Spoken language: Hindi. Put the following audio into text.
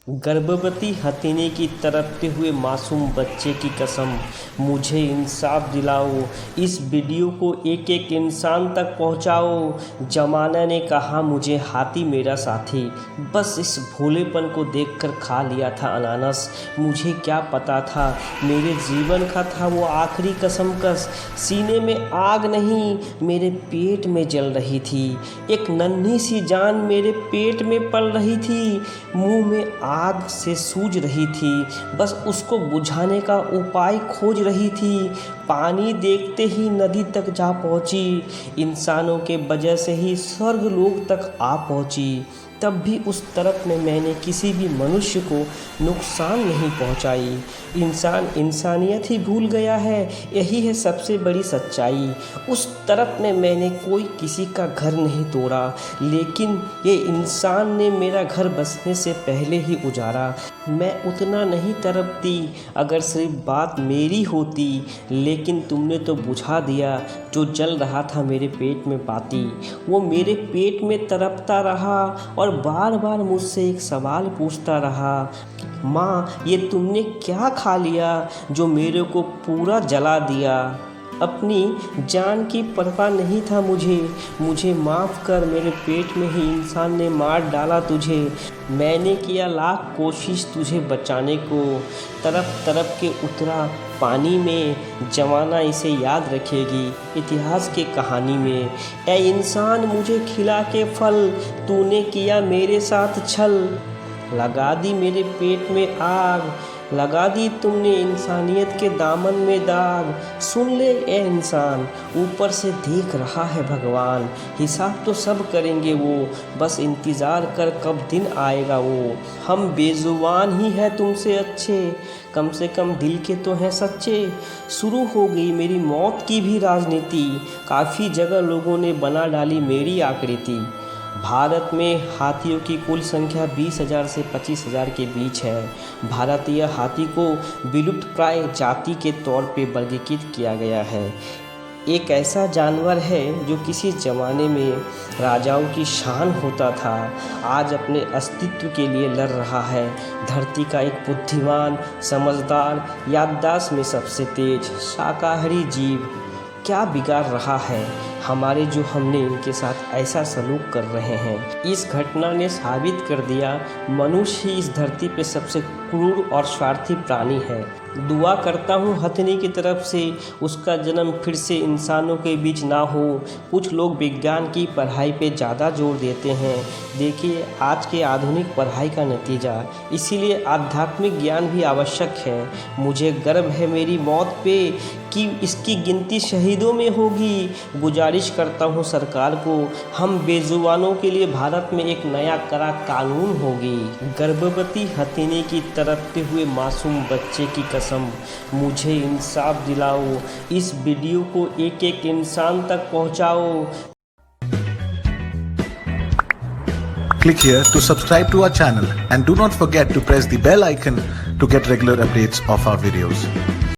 गर्भवती हथीनी की तड़पते हुए मासूम बच्चे की कसम, मुझे इंसाफ दिलाओ। इस वीडियो को एक एक इंसान तक पहुंचाओ। जमाना ने कहा मुझे हाथी मेरा साथी, बस इस भोलेपन को देखकर खा लिया था अनानास। मुझे क्या पता था मेरे जीवन का था वो आखिरी कसमकस। सीने में आग नहीं मेरे पेट में जल रही थी, एक नन्ही सी जान मेरे पेट में पल रही थी, मुंह में आग से सूज रही थी, बस उसको बुझाने का उपाय खोज रही थी। पानी देखते ही नदी तक जा पहुंची, इंसानों के वजह से ही स्वर्ग लोक तक आ पहुंची। तब भी उस तरफ में मैंने किसी भी मनुष्य को नुकसान नहीं पहुंचाई। इंसान इंसानियत ही भूल गया है, यही है सबसे बड़ी सच्चाई। उस तरफ में मैंने कोई किसी का घर नहीं तोड़ा, लेकिन ये इंसान ने मेरा घर बसने से पहले ही उजाड़ा। मैं उतना नहीं तड़पती अगर सिर्फ बात मेरी होती, लेकिन तुमने तो बुझा दिया जो जल रहा था मेरे पेट में बाती। वो मेरे पेट में तड़पता रहा और बार बार मुझसे एक सवाल पूछता रहा, माँ ये तुमने क्या खा लिया जो मेरे को पूरा जला दिया। अपनी जान की परवाह नहीं था मुझे माफ़ कर, मेरे पेट में ही इंसान ने मार डाला तुझे। मैंने किया लाख कोशिश तुझे बचाने को, तड़प तड़प के उतरा पानी में। जमाना इसे याद रखेगी इतिहास के कहानी में। ऐ इंसान मुझे खिला के फल, तूने किया मेरे साथ छल। लगा दी मेरे पेट में आग, लगा दी तुमने इंसानियत के दामन में दाग। सुन ले ए इंसान, ऊपर से देख रहा है भगवान, हिसाब तो सब करेंगे वो, बस इंतज़ार कर कब दिन आएगा वो। हम बेजुबान ही हैं तुमसे अच्छे, कम से कम दिल के तो हैं सच्चे। शुरू हो गई मेरी मौत की भी राजनीति, काफ़ी जगह लोगों ने बना डाली मेरी आकृति। भारत में हाथियों की कुल संख्या 20,000 से 25,000 के बीच है। भारतीय हाथी को विलुप्त प्राय जाति के तौर पे वर्गीकृत किया गया है। एक ऐसा जानवर है जो किसी ज़माने में राजाओं की शान होता था, आज अपने अस्तित्व के लिए लड़ रहा है। धरती का एक बुद्धिमान, समझदार, याददाश्त में सबसे तेज शाकाहारी जीव क्या बिगाड़ रहा है हमारे, जो हमने इनके साथ ऐसा सलूक कर रहे हैं। इस घटना ने साबित कर दिया मनुष्य ही इस धरती पे सबसे क्रूर और स्वार्थी प्राणी है। दुआ करता हूँ हथनी की तरफ से उसका जन्म फिर से इंसानों के बीच ना हो। कुछ लोग विज्ञान की पढ़ाई पे ज़्यादा जोर देते हैं, देखिए आज के आधुनिक पढ़ाई का नतीजा। इसीलिए आध्यात्मिक ज्ञान भी आवश्यक है। मुझे गर्व है मेरी मौत पे कि इसकी गिनती शहीदों में होगी। गुजारिश करता हूँ सरकार को, हम बेजुबानों के लिए भारत में एक नया कड़ा कानून होगी। गर्भवती हथीनी की तड़पते हुए मासूम बच्चे की कसम, मुझे इंसाफ दिलाओ। इस वीडियो को एक एक इंसान तक पहुंचाओ। Click here to subscribe to our channel and do not forget to press the bell icon to get regular updates of our videos.